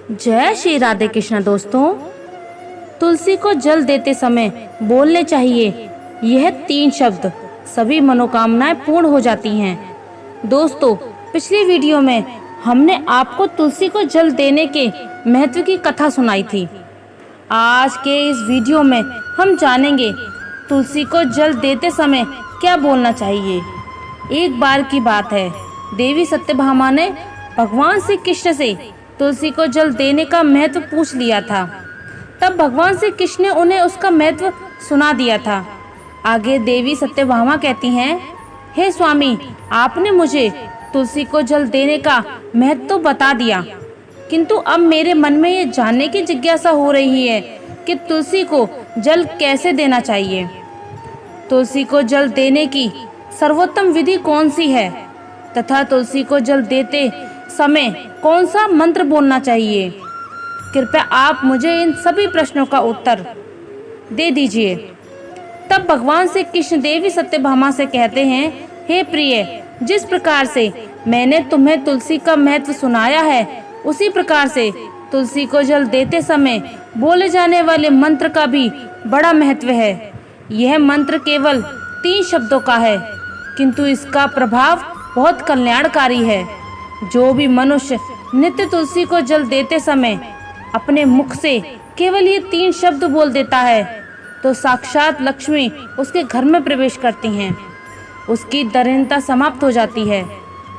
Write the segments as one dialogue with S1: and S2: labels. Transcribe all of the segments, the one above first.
S1: जय श्री राधे कृष्ण। दोस्तों, तुलसी को जल देते समय बोलने चाहिए यह 3 शब्द, सभी मनोकामनाएं पूर्ण हो जाती हैं। दोस्तों, पिछली वीडियो में हमने आपको तुलसी को जल देने के महत्व की कथा सुनाई थी। आज के इस वीडियो में हम जानेंगे तुलसी को जल देते समय क्या बोलना चाहिए। एक बार की बात है, देवी सत्यभामा ने भगवान श्री कृष्ण से तुलसी को जल देने का महत्व पूछ लिया था। तब भगवान श्री कृष्ण ने उन्हें उसका महत्व सुना दिया था। आगे देवी सत्यभामा कहती हैं, हे स्वामी, आपने मुझे तुलसी को जल देने का महत्व तो बता दिया, किंतु अब मेरे मन में ये जानने की जिज्ञासा हो रही है कि तुलसी को जल कैसे देना चाहिए। तुलसी को जल देने की सर्वोत्तम विधि कौन सी है तथा तुलसी को जल देते समय कौन सा मंत्र बोलना चाहिए। कृपया आप मुझे इन सभी प्रश्नों का उत्तर दे दीजिए। तब भगवान श्री कृष्ण देवी सत्यभामा से कहते हैं, हे प्रिय, जिस प्रकार से मैंने तुम्हें तुलसी का महत्व सुनाया है, उसी प्रकार से तुलसी को जल देते समय बोले जाने वाले मंत्र का भी बड़ा महत्व है। यह मंत्र केवल 3 शब्दों का है, किंतु इसका प्रभाव बहुत कल्याणकारी है। जो भी मनुष्य नित्य तुलसी को जल देते समय अपने मुख से केवल ये 3 शब्द बोल देता है, तो साक्षात लक्ष्मी उसके घर में प्रवेश करती हैं। उसकी दरिद्रता समाप्त हो जाती है,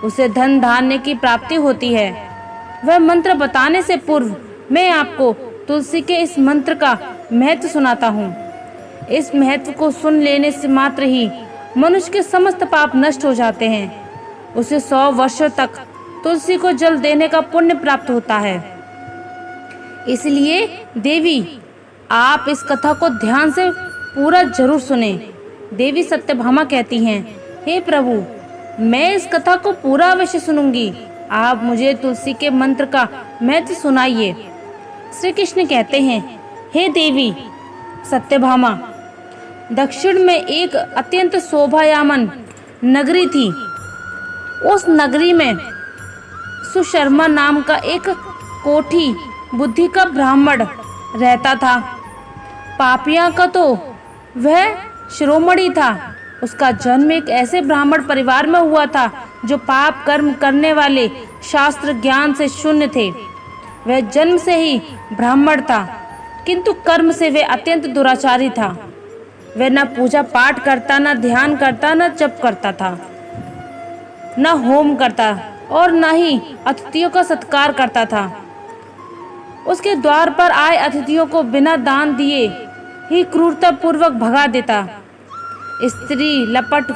S1: उसे धन धान्य की प्राप्ति होती है। वह मंत्र बताने से पूर्व मैं आपको तुलसी के इस मंत्र का महत्व सुनाता हूँ। इस महत्व को सुन लेने से मात्र ही मनुष्य के समस्त पाप नष्ट हो जाते हैं। उसे 100 वर्षों तक तुलसी को जल देने का पुण्य प्राप्त होता है। इसलिए देवी, आप इस कथा को ध्यान से पूरा जरूर सुने। देवी सत्यभामा कहती हैं, हे प्रभु, मैं इस कथा को पूरा अवश्य सुनूंगी। आप मुझे तुलसी के मंत्र का महत्व सुनाइए। श्री कृष्ण कहते हैं, हे देवी सत्यभामा, दक्षिण में एक अत्यंत शोभायमान नगरी थी। उस नगरी में सुशर्मा नाम का एक कोठी बुद्धि का ब्राह्मण रहता था। पापियां का तो वह शिरोमणि था। उसका जन्म एक ऐसे ब्राह्मण परिवार में हुआ था जो पाप कर्म करने वाले, शास्त्र ज्ञान से शून्य थे। वह जन्म से ही ब्राह्मण था, किंतु कर्म से वह अत्यंत दुराचारी था। वह न पूजा पाठ करता, न ध्यान करता, न जप करता था, न होम करता और न ही अतिथियों का सत्कार करता था। उसके द्वार पर आए अतिथियों को बिना दान दिए ही क्रूरता पूर्वक भगा देता। स्त्री लपट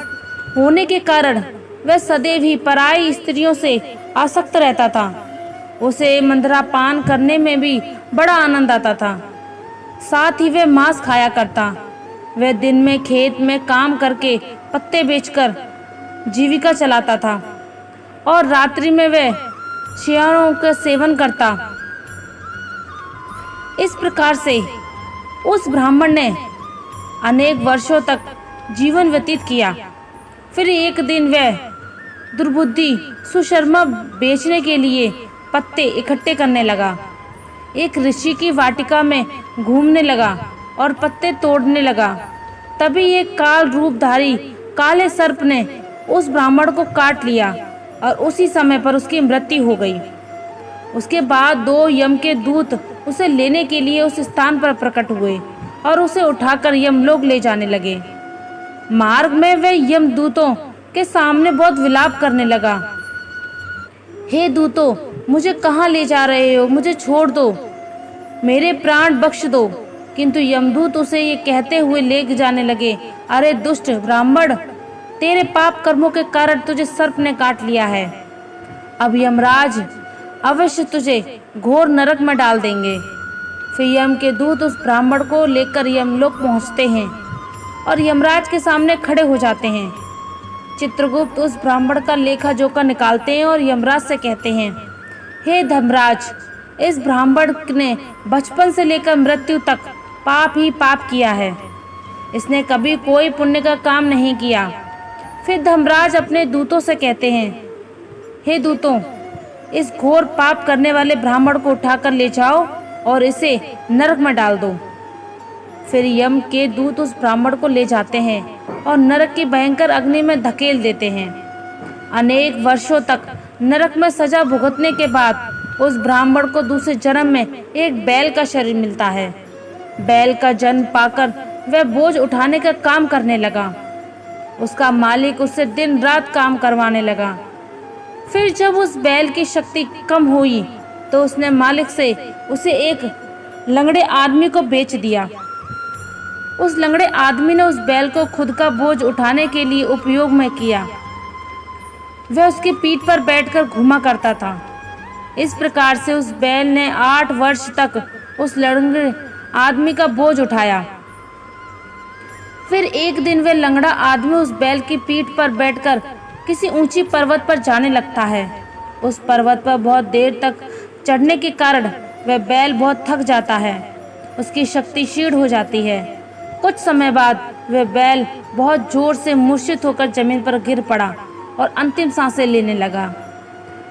S1: होने के कारण वह सदैव ही पराई स्त्रियों से आसक्त रहता था। उसे मंदरा पान करने में भी बड़ा आनंद आता था। साथ ही वह मांस खाया करता। वह दिन में खेत में काम करके पत्ते बेचकर जीविका चलाता था और रात्रि में वह शियारों का सेवन करता। इस प्रकार से उस ब्राह्मण ने अनेक वर्षों तक जीवन व्यतीत किया। फिर एक दिन वह दुर्बुद्धि सुशर्मा बेचने के लिए पत्ते इकट्ठे करने लगा। एक ऋषि की वाटिका में घूमने लगा और पत्ते तोड़ने लगा। तभी एक काल रूपधारी काले सर्प ने उस ब्राह्मण को काट लिया और उसी समय पर उसकी मृत्यु हो गई। उसके बाद 2 यम के दूत उसे लेने के लिए उस स्थान पर प्रकट हुए और उसे उठाकर यमलोक ले जाने लगे। मार्ग में वह यम दूतों के सामने बहुत विलाप करने लगा, हे दूतों, मुझे कहाँ ले जा रहे हो? मुझे छोड़ दो, मेरे प्राण बख्श दो। किंतु यमदूत उसे ये कहते हुए ले जाने लगे, अरे दुष्ट ब्राह्मण, तेरे पाप कर्मों के कारण तुझे सर्प ने काट लिया है। अब यमराज अवश्य तुझे घोर नरक में डाल देंगे। फिर यम के दूत उस ब्राह्मण को लेकर यमलोक पहुंचते हैं और यमराज के सामने खड़े हो जाते हैं। चित्रगुप्त उस ब्राह्मण का लेखा जोखा निकालते हैं और यमराज से कहते हैं, हे धर्मराज, इस ब्राह्मण ने बचपन से लेकर मृत्यु तक पाप ही पाप किया है। इसने कभी कोई पुण्य का काम नहीं किया। फिर धर्मराज अपने दूतों से कहते हैं, हे दूतों, इस घोर पाप करने वाले ब्राह्मण को उठाकर ले जाओ और इसे नरक में डाल दो। फिर यम के दूत उस ब्राह्मण को ले जाते हैं और नरक की भयंकर अग्नि में धकेल देते हैं। अनेक वर्षों तक नरक में सजा भुगतने के बाद उस ब्राह्मण को दूसरे जन्म में एक बैल का शरीर मिलता है। बैल का जन्म पाकर वह बोझ उठाने का काम करने लगा। उसका मालिक उससे दिन रात काम करवाने लगा। फिर जब उस बैल की शक्ति कम हुई तो उसने मालिक से उसे एक लंगड़े आदमी को बेच दिया। उस लंगड़े आदमी ने उस बैल को खुद का बोझ उठाने के लिए उपयोग में किया। वह उसकी पीठ पर बैठकर घूमा करता था। इस प्रकार से उस बैल ने 8 वर्ष तक उस लंगड़े आदमी का बोझ उठाया। फिर एक दिन वह लंगड़ा आदमी उस बैल की पीठ पर बैठकर किसी ऊंची पर्वत पर जाने लगता है। उस पर्वत पर बहुत देर तक चढ़ने के कारण वह बैल बहुत थक जाता है। उसकी शक्ति क्षीण हो जाती है। कुछ समय बाद वह बैल बहुत जोर से मूर्छित होकर जमीन पर गिर पड़ा और अंतिम सांसें लेने लगा।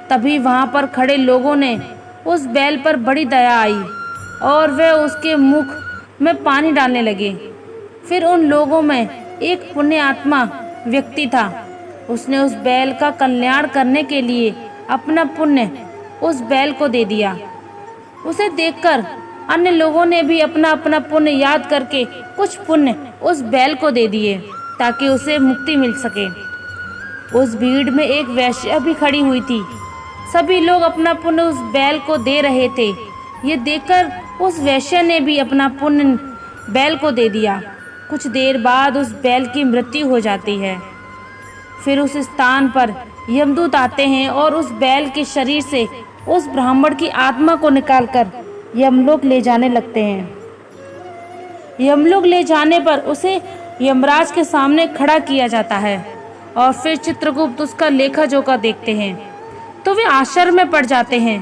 S1: तभी वहां पर खड़े लोगों ने उस बैल पर बड़ी दया आई और वे उसके मुख में पानी डालने लगे। फिर उन लोगों में एक पुण्य आत्मा व्यक्ति था। उसने उस बैल का कल्याण करने के लिए अपना पुण्य उस बैल को दे दिया। उसे देखकर अन्य लोगों ने भी अपना अपना पुण्य याद करके कुछ पुण्य उस बैल को दे दिए ताकि उसे मुक्ति मिल सके। उस भीड़ में एक वेश्या भी खड़ी हुई थी। सभी लोग अपना पुण्य उस बैल को दे रहे थे। ये देखकर उस वेश्या ने भी अपना पुण्य बैल को दे दिया। कुछ देर बाद उस बैल की मृत्यु हो जाती है। फिर उस स्थान पर यमदूत आते हैं और उस बैल के शरीर से उस ब्राह्मण की आत्मा को निकालकर यमलोक ले जाने लगते हैं। यमलोक ले जाने पर उसे यमराज के सामने खड़ा किया जाता है और फिर चित्रगुप्त उसका लेखा जोखा देखते हैं तो वे आश्चर्य में पड़ जाते हैं।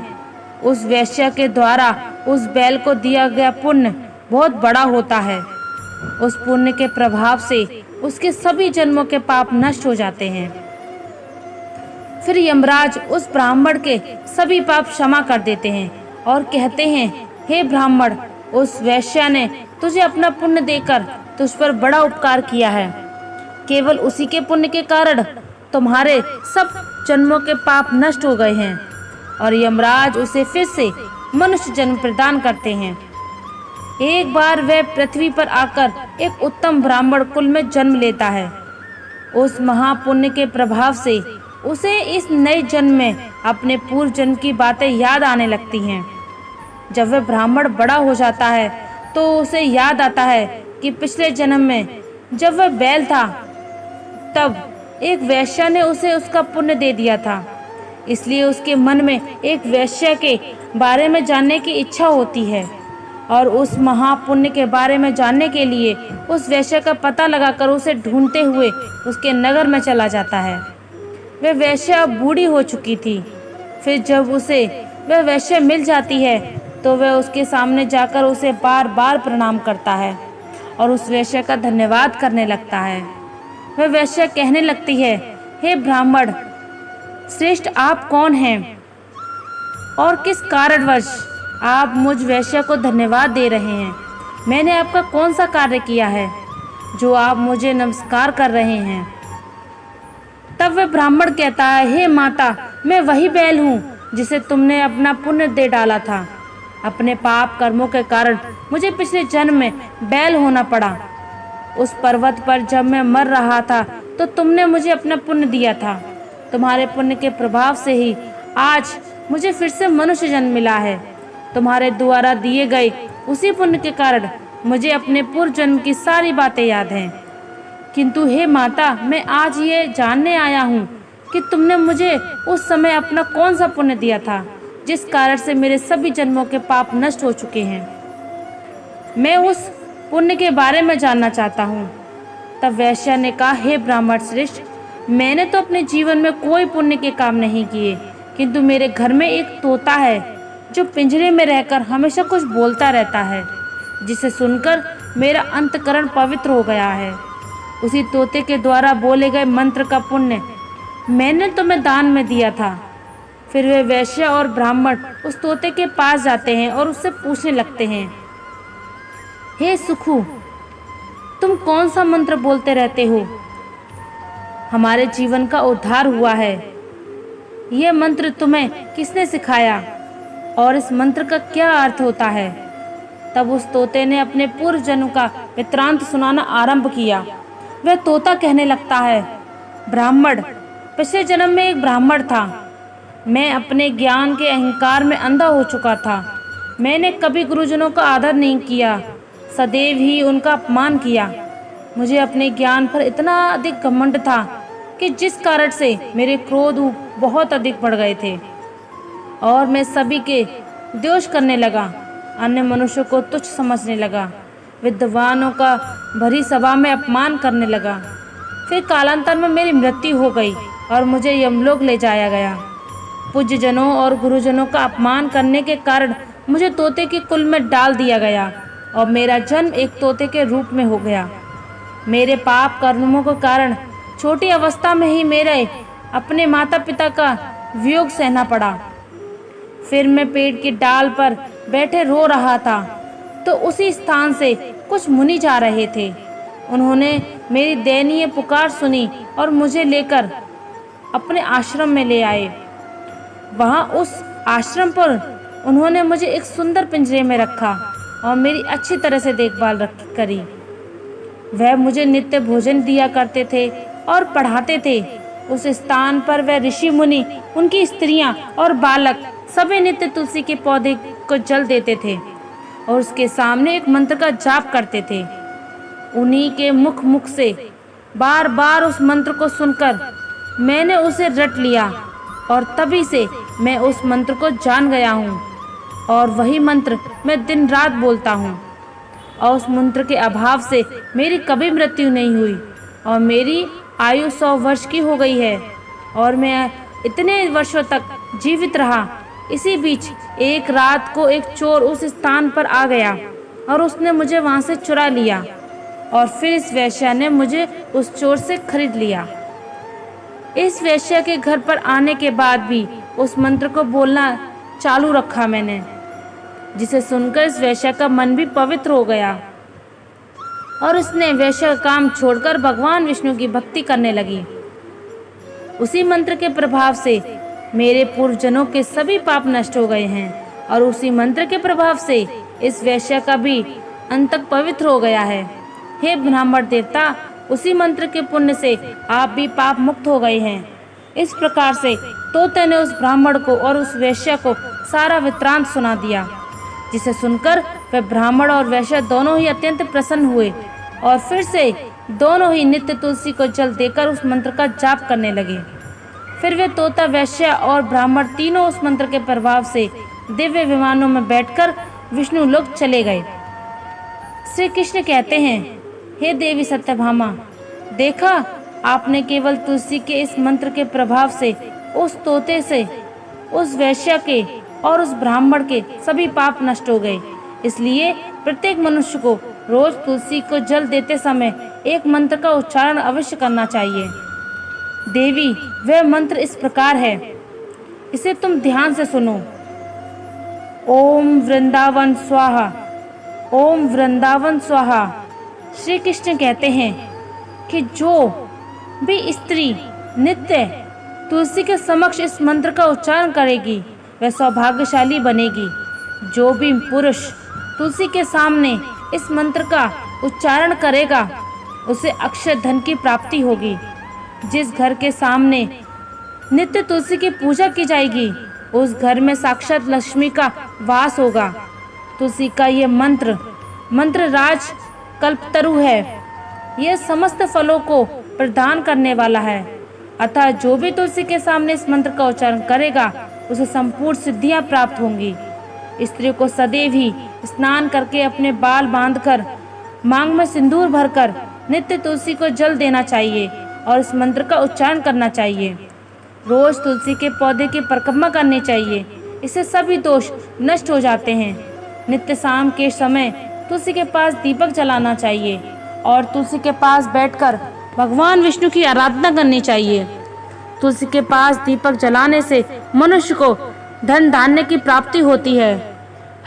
S1: उस वेश्या के द्वारा उस बैल को दिया गया पुण्य बहुत बड़ा होता है। उस पुण्य के प्रभाव से उसके सभी जन्मों के पाप नष्ट हो जाते हैं। फिर यमराज उस ब्राह्मण के सभी पाप क्षमा कर देते हैं और कहते हैं, हे ब्राह्मण, उस वेश्या ने तुझे अपना पुण्य देकर तुझ पर बड़ा उपकार किया है। केवल उसी के पुण्य के कारण तुम्हारे सब जन्मों के पाप नष्ट हो गए हैं। और यमराज उसे फिर से मनुष्य जन्म प्रदान करते हैं। एक बार वह पृथ्वी पर आकर एक उत्तम ब्राह्मण कुल में जन्म लेता है। उस महापुण्य के प्रभाव से उसे इस नए जन्म में अपने पूर्व जन्म की बातें याद आने लगती हैं। जब वह ब्राह्मण बड़ा हो जाता है तो उसे याद आता है कि पिछले जन्म में जब वह बैल था तब एक वेश्या ने उसे उसका पुण्य दे दिया था। इसलिए उसके मन में एक वेश्या के बारे में जानने की इच्छा होती है और उस महापुण्य के बारे में जानने के लिए उस वेश्या का पता लगाकर उसे ढूंढते हुए उसके नगर में चला जाता है। वह वेश्या बूढ़ी हो चुकी थी। फिर जब उसे वह वेश्या मिल जाती है तो वह उसके सामने जाकर उसे बार बार प्रणाम करता है और उस वेश्या का धन्यवाद करने लगता है। वह वेश्या कहने लगती है, हे ब्राह्मण श्रेष्ठ, आप कौन हैं और किस कारणवश आप मुझ वेश्या को धन्यवाद दे रहे हैं? मैंने आपका कौन सा कार्य किया है जो आप मुझे नमस्कार कर रहे हैं? तब वह ब्राह्मण कहता है, हे माता, मैं वही बैल हूँ जिसे तुमने अपना पुण्य दे डाला था। अपने पाप कर्मों के कारण मुझे पिछले जन्म में बैल होना पड़ा। उस पर्वत पर जब मैं मर रहा था तो तुमने मुझे अपना पुण्य दिया था। तुम्हारे पुण्य के प्रभाव से ही आज मुझे फिर से मनुष्य जन्म मिला है। तुम्हारे द्वारा दिए गए उसी पुण्य के कारण मुझे अपने पूर्व जन्म की सारी बातें याद हैं। किंतु हे माता, मैं आज ये जानने आया हूँ कि तुमने मुझे उस समय अपना कौन सा पुण्य दिया था जिस कारण से मेरे सभी जन्मों के पाप नष्ट हो चुके हैं। मैं उस पुण्य के बारे में जानना चाहता हूँ। तब वेश्या ने कहा, हे ब्राह्मण श्रेष्ठ, मैंने तो अपने जीवन में कोई पुण्य के काम नहीं किए, किंतु मेरे घर में एक तोता है जो पिंजरे में रहकर हमेशा कुछ बोलता रहता है, जिसे सुनकर मेरा अंतकरण पवित्र हो गया है। उसी तोते के द्वारा बोले गए मंत्र का पुण्य मैंने तुम्हें दान में दिया था। फिर वे वैश्य और ब्राह्मण उस तोते के पास जाते हैं और उससे पूछने लगते हैं, हे सुखू, तुम कौन सा मंत्र बोलते रहते हो? हमारे जीवन का उद्धार हुआ है। यह मंत्र तुम्हें किसने सिखाया और इस मंत्र का क्या अर्थ होता है? तब उस तोते ने अपने पूर्व जन्म का वृत्तांत सुनाना आरंभ किया। वह तोता कहने लगता है, ब्राह्मण, पिछले जन्म में एक ब्राह्मण था। मैं अपने ज्ञान के अहंकार में अंधा हो चुका था। मैंने कभी गुरुजनों का आदर नहीं किया, सदैव ही उनका अपमान किया। मुझे अपने ज्ञान पर इतना अधिक घमंड था कि जिस कारण से मेरे क्रोध बहुत अधिक बढ़ गए थे और मैं सभी के द्वेष करने लगा, अन्य मनुष्यों को तुच्छ समझने लगा, विद्वानों का भरी सभा में अपमान करने लगा। फिर कालांतर में मेरी मृत्यु हो गई और मुझे यमलोक ले जाया गया। पूज्य जनों और गुरुजनों का अपमान करने के कारण मुझे तोते के कुल में डाल दिया गया और मेरा जन्म एक तोते के रूप में हो गया। मेरे पाप कर्मों के कारण छोटी अवस्था में ही मेरे अपने माता पिता का वियोग सहना पड़ा। फिर मैं पेड़ की डाल पर बैठे रो रहा था तो उसी स्थान से कुछ मुनि जा रहे थे। उन्होंने मेरी दयनीय पुकार सुनी और मुझे लेकर अपने आश्रम में ले आए। वहाँ उस आश्रम पर उन्होंने मुझे एक सुंदर पिंजरे में रखा और मेरी अच्छी तरह से देखभाल करी। वह मुझे नित्य भोजन दिया करते थे और पढ़ाते थे। उस स्थान पर वह ऋषि मुनि, उनकी स्त्रियां और बालक सभी नित्य तुलसी के पौधे को जल देते थे और उसके सामने एक मंत्र का जाप करते थे। उन्हीं के मुख से बार बार उस मंत्र को सुनकर मैंने उसे रट लिया और तभी से मैं उस मंत्र को जान गया हूँ और वही मंत्र मैं दिन रात बोलता हूँ। और उस मंत्र के अभाव से मेरी कभी मृत्यु नहीं हुई और मेरी आयु 100 वर्ष की हो गई है और मैं इतने वर्षों तक जीवित रहा। इसी बीच एक रात को एक चोर उस स्थान पर आ गया और उसने मुझे वहां से चुरा लिया और फिर इस वैश्या ने मुझे उस चोर से खरीद लिया। इस वैश्या के घर पर आने के बाद भी उस मंत्र को बोलना चालू रखा मैंने, जिसे सुनकर इस वैश्या का मन भी पवित्र हो गया और उसने वैश्या का काम छोड़कर भगवान विष्णु की भक्ति करने लगी। उसी मंत्र के प्रभाव से मेरे पूर्वजन्मों के सभी पाप नष्ट हो गए हैं और उसी मंत्र के प्रभाव से इस वैश्या का भी अंत तक पवित्र हो गया है। हे ब्राह्मण देवता, उसी मंत्र के पुण्य से आप भी पाप मुक्त हो गए हैं। इस प्रकार से तोते ने उस ब्राह्मण को और उस वैश्या को सारा वृत्तांत सुना दिया, जिसे सुनकर वे ब्राह्मण और वैश्य दोनों ही अत्यंत प्रसन्न हुए और फिर से दोनों ही नित्य तुलसी को जल देकर उस मंत्र का जाप करने लगे। फिर वे तोता, वैश्य और ब्राह्मण तीनों उस मंत्र के प्रभाव से दिव्य विमानों में बैठकर विष्णु लोक चले गए। श्री कृष्ण कहते हैं, हे देवी सत्यभामा, देखा आपने केवल तुलसी के इस मंत्र के प्रभाव से उस तोते से, उस वैश्य के और उस ब्राह्मण के सभी पाप नष्ट हो गए। इसलिए प्रत्येक मनुष्य को रोज तुलसी को जल देते समय एक मंत्र का उच्चारण अवश्य करना चाहिए। देवी, वह मंत्र इस प्रकार है, इसे तुम ध्यान से सुनो। ओम वृंदावन स्वाहा, ओम वृंदावन स्वाहा। श्री कृष्ण कहते हैं कि जो भी स्त्री नित्य तुलसी के समक्ष इस मंत्र का उच्चारण करेगी वह सौभाग्यशाली बनेगी। जो भी पुरुष तुलसी के सामने इस मंत्र का उच्चारण करेगा उसे अक्षय धन की प्राप्ति होगी। जिस घर के सामने नित्य तुलसी की पूजा की जाएगी उस घर में साक्षात लक्ष्मी का वास होगा। तुलसी का ये मंत्र राज कल्पतरु है। यह समस्त फलों को प्रदान करने वाला है। अतः जो भी तुलसी के सामने इस मंत्र का उच्चारण करेगा उसे संपूर्ण सिद्धियां प्राप्त होंगी। स्त्री को सदैव ही स्नान करके अपने बाल बांधकर मांग में सिंदूर भरकर नित्य तुलसी को जल देना चाहिए और इस मंत्र का उच्चारण करना चाहिए। रोज तुलसी के पौधे की परिक्रमा करनी चाहिए, इससे सभी दोष नष्ट हो जाते हैं। नित्य शाम के समय तुलसी के पास दीपक जलाना चाहिए और तुलसी के पास बैठकर भगवान विष्णु की आराधना करनी चाहिए। तुलसी के पास दीपक जलाने से मनुष्य को धन धान्य की प्राप्ति होती है।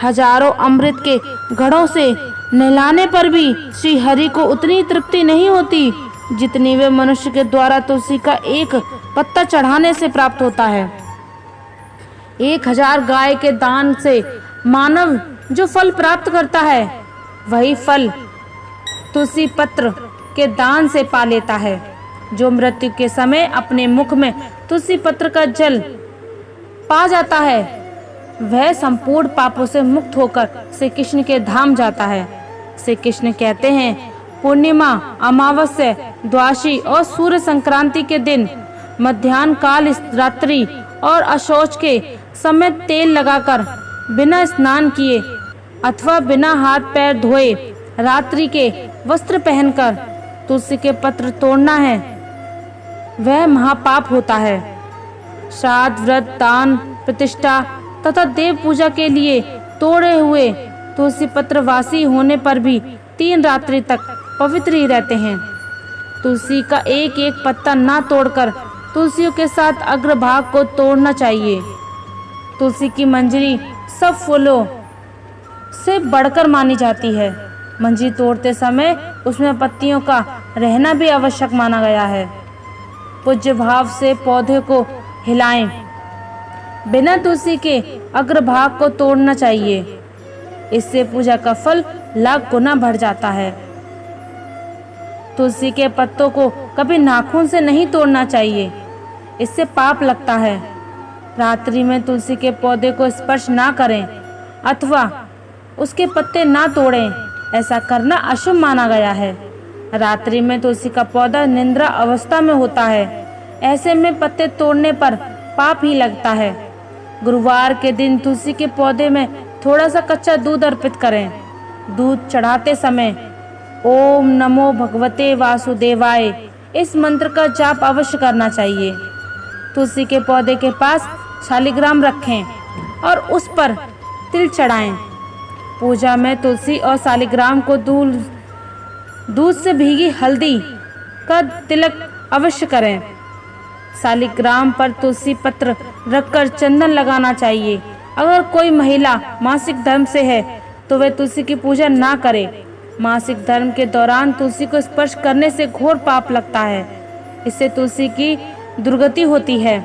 S1: हजारों अमृत के घड़ों से नहलाने पर भी श्री हरि को उतनी तृप्ति नहीं होती जितनी वे मनुष्य के द्वारा तुलसी का एक पत्ता चढ़ाने से प्राप्त होता है। 1000 गाय के दान से मानव जो फल प्राप्त करता है, वही फल तुलसी पत्र के दान से पा लेता है। जो मृत्यु के समय अपने मुख में तुलसी पत्र का जल पा जाता है, वह संपूर्ण पापों से मुक्त होकर श्री कृष्ण के धाम जाता है। श्री कृष्ण कहते हैं, पूर्णिमा, अमावस्या, द्वादशी और सूर्य संक्रांति के दिन मध्याह्न काल रात्रि और अशौच के समय तेल लगाकर बिना स्नान किए अथवा बिना हाथ पैर धोए रात्रि के वस्त्र पहनकर तुलसी के पत्र तोड़ना है, वह महापाप होता है। श्राद्ध, व्रत, दान, प्रतिष्ठा तथा देव पूजा के लिए तोड़े हुए तुलसी पत्र वासी होने पर भी 3 रात्रि तक पवित्र ही रहते हैं। तुलसी का एक एक पत्ता ना तोड़कर तुलसियों के साथ अग्रभाग को तोड़ना चाहिए। तुलसी की मंजरी सब फूलों से बढ़कर मानी जाती है। मंजरी तोड़ते समय उसमें पत्तियों का रहना भी आवश्यक माना गया है। पूज्य भाव से पौधे को हिलाएं। बिना तुलसी के अग्रभाग को तोड़ना चाहिए। इससे पूजा का फल लाख गुना बढ़ जाता है। तुलसी के पत्तों को कभी नाखून से नहीं तोड़ना चाहिए, इससे पाप लगता है। रात्रि में तुलसी के पौधे को स्पर्श ना करें अथवा उसके पत्ते ना तोड़ें, ऐसा करना अशुभ माना गया है। रात्रि में तुलसी का पौधा निद्रा अवस्था में होता है, ऐसे में पत्ते तोड़ने पर पाप ही लगता है। गुरुवार के दिन तुलसी के पौधे में थोड़ा सा कच्चा दूध अर्पित करें। दूध चढ़ाते समय ओम नमो भगवते वासुदेवाय इस मंत्र का जाप अवश्य करना चाहिए। तुलसी के पौधे के पास शालिग्राम रखें और उस पर तिल चढ़ाएं। पूजा में तुलसी और शालिग्राम को दूध से भीगी हल्दी का तिलक अवश्य करें। शालिग्राम पर तुलसी पत्र रखकर चंदन लगाना चाहिए। अगर कोई महिला मासिक धर्म से है तो वह तुलसी की पूजा ना करे। मासिक धर्म के दौरान तुलसी को स्पर्श करने से घोर पाप लगता है, इससे तुलसी की दुर्गति होती है।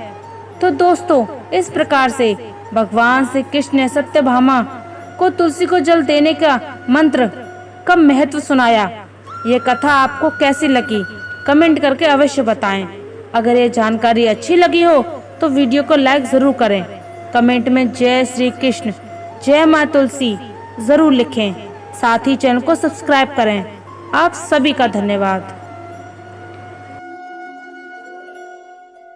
S1: तो दोस्तों, इस प्रकार से भगवान श्री कृष्ण ने सत्यभामा को तुलसी को जल देने का मंत्र का महत्व सुनाया। ये कथा आपको कैसी लगी कमेंट करके अवश्य बताएं। अगर ये जानकारी अच्छी लगी हो तो वीडियो को लाइक जरूर करें। कमेंट में जय श्री कृष्ण, जय माँ तुलसी जरूर लिखें। साथ ही चैनल को सब्सक्राइब करें। आप सभी का धन्यवाद।